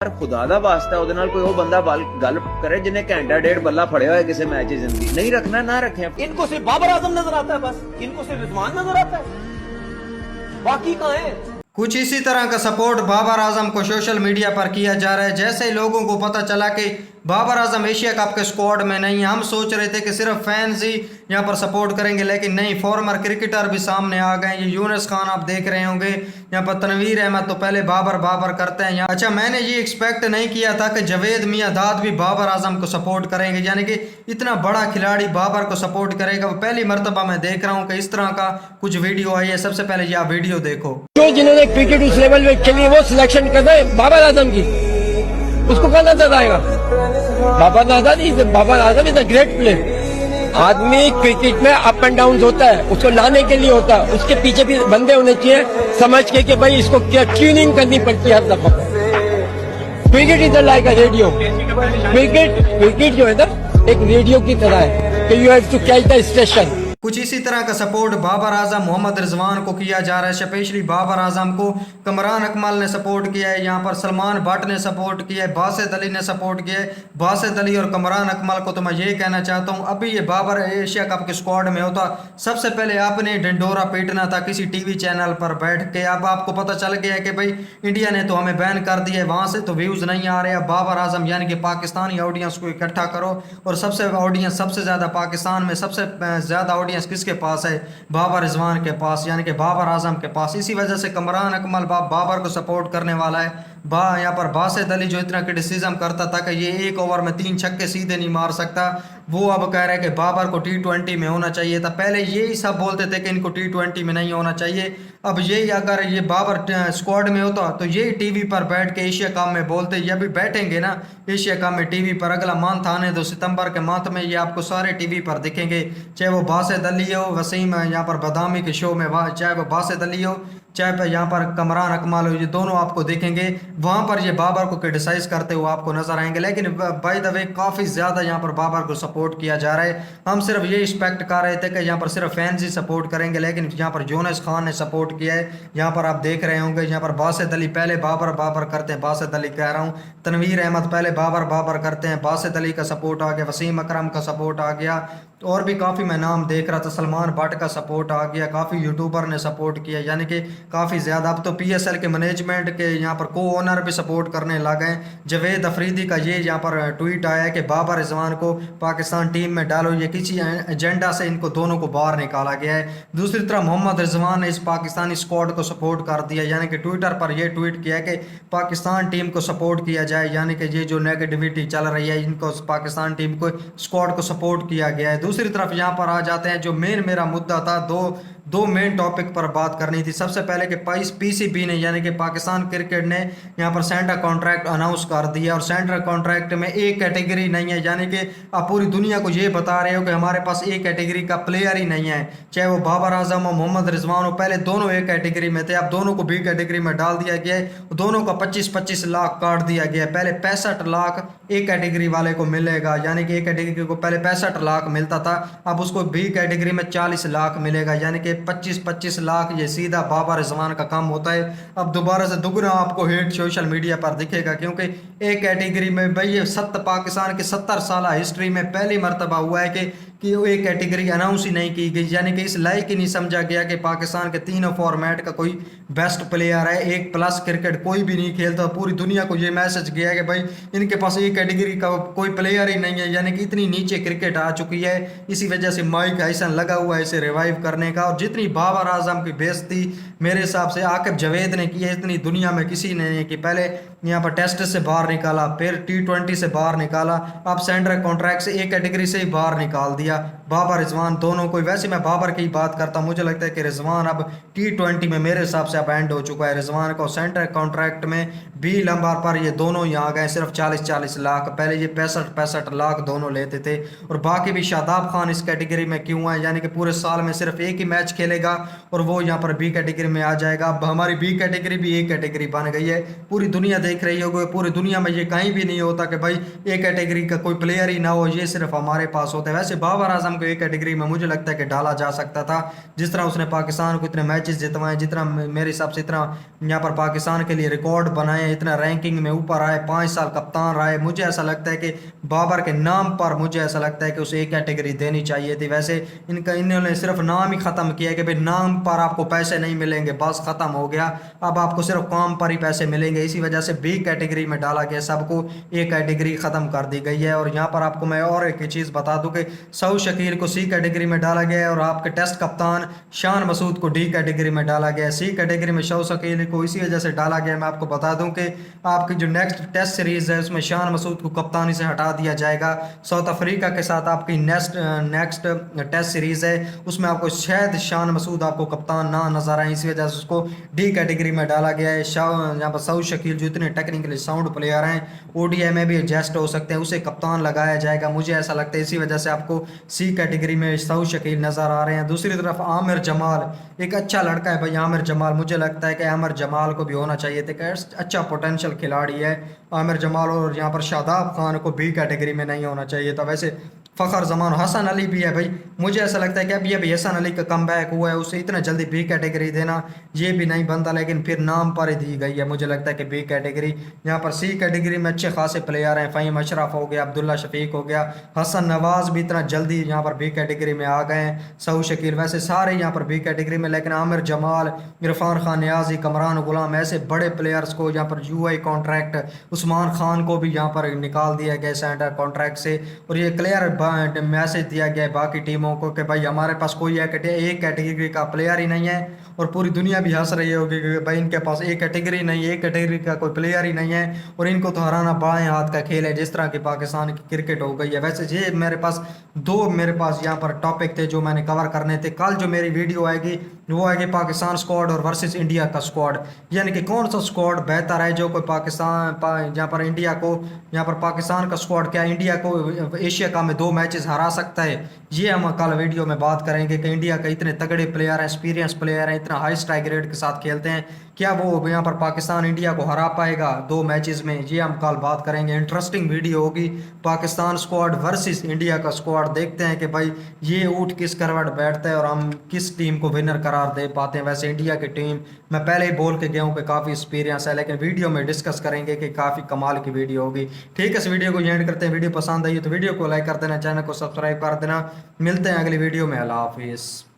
पर खुदा दा वास्ता ਉਹਦੇ ਨਾਲ कोई वो बंदा गल करे जिन्हें घंटा डेढ़ बल्ला फड़िया हुआ किसी मैच जिंदगी नहीं रखना ना रखे। इनको सिर्फ बाबर आजम नजर आता है, बस इनको सिर्फ रिजवान नजर आता है, बाकी कहाँ है। कुछ इसी तरह का सपोर्ट बाबर आजम को सोशल मीडिया पर किया जा रहा है। जैसे ही लोगों को पता चला कि बाबर आजम एशिया कप के स्क्वाड में नहीं है, हम सोच रहे थे कि सिर्फ फैंस ही यहाँ पर सपोर्ट करेंगे, लेकिन नहीं, फॉर्मर क्रिकेटर भी सामने आ गए। ये यूनुस खान आप देख रहे होंगे, यहाँ पर तनवीर अहमद तो पहले बाबर बाबर करते हैं। अच्छा, मैंने ये एक्सपेक्ट नहीं किया था कि जावेद मियां दाद भी बाबर आजम को सपोर्ट करेंगे, यानी कि इतना बड़ा खिलाड़ी बाबर को सपोर्ट करेगा। वो पहली मरतबा मैं देख रहा हूँ कि इस तरह का कुछ वीडियो आई है। सबसे पहले ये आप वीडियो देखो। जो जिन्होंने क्रिकेट उस लेवल में खेली वो सिलेक्शन कर रहे बाबर आजम की, उसको कहाँ नजर आएगा। Babar Azam is a great player. आदमी क्रिकेट में अप एंड डाउन होता है, उसको लाने के लिए होता है, उसके पीछे भी बंदे होने चाहिए समझ के कि भाई इसको क्या ट्यूनिंग करनी पड़ती है हर दफा। Cricket is like a radio. Cricket जो है ना एक रेडियो की तरह है कि you have to catch the station. कुछ इसी तरह का सपोर्ट बाबर आजम मोहम्मद रिजवान को किया जा रहा है। स्पेशली बाबर आजम को कमरान अकमल ने सपोर्ट किया है, यहाँ पर सलमान भट्ट ने सपोर्ट किया है, बासित अली ने सपोर्ट किया है। बासित अली और कमरान अकमल को तो मैं ये कहना चाहता हूँ, अभी ये बाबर एशिया कप के स्क्वाड में होता, सबसे पहले आपने डंडोरा पीटना था किसी टीवी चैनल पर बैठ के। अब आपको पता चल गया है कि भाई इंडिया ने तो हमें बैन कर दिया है, वहाँ से तो व्यूज़ नहीं आ रहे। अब बाबर आजम यानी कि पाकिस्तानी ऑडियंस को इकट्ठा करो, और सबसे ज़्यादा पाकिस्तान में सबसे ज़्यादा किसके पास है, बाबर रिजवान के पास, यानी कि बाबर आजम के पास। इसी वजह से कमरान अकमल बाबर को सपोर्ट करने वाला है। यहाँ पर बासित अली जो इतना क्रिटिसिज्म करता था कि ये एक ओवर में 3 छक्के सीधे नहीं मार सकता, वो अब कह रहा है कि बाबर को T20 में होना चाहिए था। पहले यही सब बोलते थे कि इनको T20 में नहीं होना चाहिए, अब यही अगर ये बाबर स्क्वाड में होता तो यही टीवी पर बैठ के एशिया कप में बोलते। ये भी बैठेंगे ना एशिया कप में टीवी पर, अगला मंथ आने दो, सितंबर के मंथ में ये आपको सारे टीवी पर दिखेंगे, चाहे वो बासित अली हो, वसीम यहाँ पर बदामी के शो में, चाहे वो बासित अली हो, चाहे यहाँ पर कमरान अकमल हो, ये दोनों आपको देखेंगे। वहाँ पर ये बाबर को क्रिटिसाइज करते हुए आपको नजर आएंगे। लेकिन बाय द वे काफ़ी ज़्यादा यहाँ पर बाबर को सपोर्ट किया जा रहा है। हम सिर्फ ये एक्सपेक्ट कर रहे थे कि यहाँ पर सिर्फ फैंस ही सपोर्ट करेंगे, लेकिन यहाँ पर यूनुस खान ने सपोर्ट किया है। यहाँ पर आप देख रहे होंगे, यहाँ पर बासित अली पहले बाबर बाबर करते हैं, बासित अली कह रहा हूँ, तनवीर अहमद पहले बाबर बाबर करते हैं, बासित अली का सपोर्ट आ गया, वसीम अकरम का सपोर्ट आ गया, और भी काफ़ी मैं नाम देख रहा था, सलमान भट्ट का सपोर्ट आ गया, काफ़ी यूट्यूबर ने सपोर्ट किया, यानी कि काफ़ी ज़्यादा। अब तो PSL के मैनेजमेंट के यहाँ पर को ओनर भी सपोर्ट करने लगे हैं। जावेद अफरीदी का ये यहाँ पर ट्वीट आया है कि बाबर रिजवान को पाकिस्तान टीम में डालो, ये किसी एजेंडा से इनको दोनों को बाहर निकाला गया है। दूसरी तरफ मोहम्मद रिजवान ने इस पाकिस्तानी स्क्वाड को सपोर्ट कर दिया, यानी कि ट्विटर पर यह ट्वीट किया कि पाकिस्तान टीम को सपोर्ट किया जाए, यानी कि ये जो नेगेटिविटी चल रही है इनको पाकिस्तान टीम को स्क्वाड को सपोर्ट किया गया है। दूसरी तरफ यहाँ पर आ जाते हैं जो मेरा मुद्दा था, दो मेन टॉपिक पर बात करनी थी। सबसे पहले कि PCB ने यानी कि पाकिस्तान क्रिकेट ने यहाँ पर सेंटर कॉन्ट्रैक्ट अनाउंस कर दिया, और सेंटर कॉन्ट्रैक्ट में एक कैटेगरी नहीं है, यानी कि आप पूरी दुनिया को ये बता रहे हो कि हमारे पास एक कैटेगरी का प्लेयर ही नहीं है, चाहे वो बाबर आजम हो, मोहम्मद रिजवान हो। पहले दोनों एक कैटेगरी में थे, अब दोनों को B कैटेगरी में डाल दिया गया है, दोनों का 25-25 लाख काट दिया गया है। पहले 65 लाख एक कैटेगरी वाले को मिलेगा, यानी कि एक कैटेगरी को पहले 65 लाख मिलता था, अब उसको B कैटेगरी में 40 लाख मिलेगा, यानी कि 25-25 लाख ये सीधा बाबर रिजवान का काम होता है। अब दोबारा से दुगना आपको हेट सोशल मीडिया पर दिखेगा, क्योंकि एक कैटेगरी में भाई ये पाकिस्तान के 70 साल हिस्ट्री में पहली मरतबा हुआ है कि वो एक कैटेगरी अनाउंस ही नहीं की गई, यानी कि इस लायक ही नहीं समझा गया कि पाकिस्तान के तीनों फॉर्मेट का कोई बेस्ट प्लेयर है, 1+ क्रिकेट कोई भी नहीं खेलता। पूरी दुनिया को ये मैसेज गया कि भाई इनके पास एक कैटेगरी का कोई प्लेयर ही नहीं है, यानी कि इतनी नीचे क्रिकेट आ चुकी है। इसी वजह से माइक हाइसन लगा हुआ है इसे रिवाइव करने का, और जितनी बाबर आजम की बेइज्जती मेरे हिसाब से आकिब जावेद ने की है, इतनी दुनिया में किसी ने नहीं की। पहले यहाँ पर टेस्ट से बाहर निकाला, फिर T20 से बाहर निकाला, अब सेंटर कॉन्ट्रैक्ट से एक कैटेगरी से ही बाहर निकाल दिया। बाबर रिजवान दोनों को, वैसे मैं बाबर की बात करता हूँ, मुझे लगता है कि रिजवान अब T20 में मेरे हिसाब से अब एंड हो चुका है। रिजवान को सेंटर कॉन्ट्रैक्ट में B नंबर पर ये दोनों यहाँ गए, सिर्फ 40-40 लाख, पहले ये 65-65 लाख दोनों लेते थे। और बाकी भी शादाब खान इस कैटेगरी में क्यों है, यानी कि पूरे साल में सिर्फ एक ही मैच खेलेगा और वो यहाँ पर B कैटेगरी में आ जाएगा। अब हमारी B कैटेगरी भी एक कैटेगरी बन गई है, पूरी दुनिया देख रही होगी, पूरी दुनिया में ये कहीं भी नहीं होता कि भाई ए कैटेगरी का कोई प्लेयर ही ना हो, ये सिर्फ हमारे पास होता है। वैसे बाबर आजम को ए कैटेगरी में मुझे लगता है कि डाला जा सकता था, जिस तरह उसने पाकिस्तान को इतने मैचेस जितवाए, जितना मेरे हिसाब से इतना यहाँ पर पाकिस्तान के लिए रिकॉर्ड बनाए, इतना रैंकिंग में ऊपर आए, 5 साल कप्तान रहे। मुझे ऐसा लगता है कि बाबर के नाम पर मुझे ऐसा लगता है कि उसे एक कैटेगरी देनी चाहिए थी। वैसे इन्होंने सिर्फ नाम ही खत्म किया कि भाई नाम पर आपको पैसे नहीं मिलेंगे, बस खत्म हो गया, अब आपको सिर्फ काम पर ही पैसे मिलेंगे। इसी वजह से बी कैटेगरी में डाला गया, सबको ए कैटेगरी खत्म कर दी गई है। और यहाँ पर आपको मैं और एक चीज़ बता दूं कि सऊद शकील को सी कैटेगरी में डाला गया है और आपके टेस्ट कप्तान शान मसूद को डी कैटेगरी में डाला गया है। सी कैटेगरी में सऊद शकील को इसी वजह से डाला गया है, मैं आपको बता दूं कि आपकी जो नेक्स्ट टेस्ट सीरीज है उसमें शान मसूद को कप्तानी से हटा दिया जाएगा। साउथ अफ्रीका के साथ आपकी नेक्स्ट टेस्ट सीरीज है, उसमें आपको शायद शान मसूद आपको कप्तान ना नजर आए, इसी वजह से उसको डी कैटेगरी में डाला गया है। यहाँ पर सऊद शकील जो इतने टेक्निकली साउंड प्लेयर हैं, ओडीआई में भी एडजस्ट हो सकते हैं, उसे कप्तान लगाया जाएगा, मुझे ऐसा लगता है। इसी वजह से आपको सी कैटेगरी में सऊद शकील नजर आ रहे हैं। दूसरी तरफ आमिर जमाल एक अच्छा लड़का है भाई, आमिर जमाल मुझे लगता है कि आमिर जमाल को भी होना चाहिए था, अच्छा पोटेंशियल खिलाड़ी है आमिर जमाल। और यहाँ पर शादाब खान को बी कैटेगरी में नहीं होना चाहिए था। वैसे फ़खर जमान हसन अली भी है भाई, मुझे ऐसा लगता है कि अभी हसन अली का कम बैक हुआ है, उसे इतना जल्दी बी कैटेगरी देना ये भी नहीं बनता, लेकिन फिर नाम पर ही दी गई है। मुझे लगता है कि बी कैटेगरी, यहाँ पर सी कैटेगरी में अच्छे खासे प्लेयर हैं, फ़हीम अशरफ हो गया, अब्दुल्ला शफीक हो गया, हसन नवाज भी इतना जल्दी यहाँ पर बी कैटेगरी में आ गए हैं, सऊद शकील, वैसे सारे यहाँ पर बी कैटेगरी में। लेकिन आमिर जमाल, इरफान खान नियाजी, कमरान गुलाम, ऐसे बड़े प्लेयर्स को यहाँ पर यूआई कॉन्ट्रैक्ट, उस्मान खान को भी यहाँ पर निकाल दिया गया सेंटर कॉन्ट्रैक्ट से। और ये क्लियर मैसेज दिया गया है बाकी टीमों को कि भाई हमारे पास कोई एक कैटेगरी का प्लेयर ही नहीं है। और पूरी दुनिया भी हंस रही होगी कि भाई इनके पास एक कैटेगरी नहीं है, एक कैटेगरी का कोई प्लेयर ही नहीं है, और इनको तो हराना बाएं हाथ का खेल है, जिस तरह की पाकिस्तान की क्रिकेट हो गई है। वैसे ये मेरे पास यहाँ पर टॉपिक थे जो मैंने कवर करने थे। कल जो मेरी वीडियो आएगी वो आएगी पाकिस्तान स्क्वाड और वर्सेस इंडिया का स्क्वाड, यानी कि कौन सा स्क्वाड बेहतर है, जो कोई यहाँ पर इंडिया को, यहाँ पर पाकिस्तान का स्क्वाड क्या इंडिया को एशिया कप में 2 मैचेस हरा सकता है। ये हम कल वीडियो में बात करेंगे कि इंडिया के इतने तगड़े प्लेयर हैं, एक्सपीरियंस प्लेयर हैं, इतना हाई स्ट्राइक रेट के साथ खेलते हैं, क्या वो यहाँ पर पाकिस्तान इंडिया को हरा पाएगा 2 मैचेस में, ये हम कल बात करेंगे। इंटरेस्टिंग वीडियो होगी, पाकिस्तान स्क्वाड वर्सेस इंडिया का स्क्वाड। देखते हैं कि भाई ये ऊँट किस करवट बैठता है और हम किस टीम को विनर करार दे पाते हैं। वैसे इंडिया की टीम मैं पहले ही बोल के गया हूँ कि काफ़ी एक्सपीरियंस है, लेकिन वीडियो में डिस्कस करेंगे कि काफ़ी कमाल की वीडियो होगी। ठीक है, इस वीडियो को एंड करते हैं। वीडियो पसंद आई तो वीडियो को लाइक कर देना, चैनल को सब्सक्राइब कर देना। मिलते हैं अगली वीडियो में, अल्लाह हाफिज़।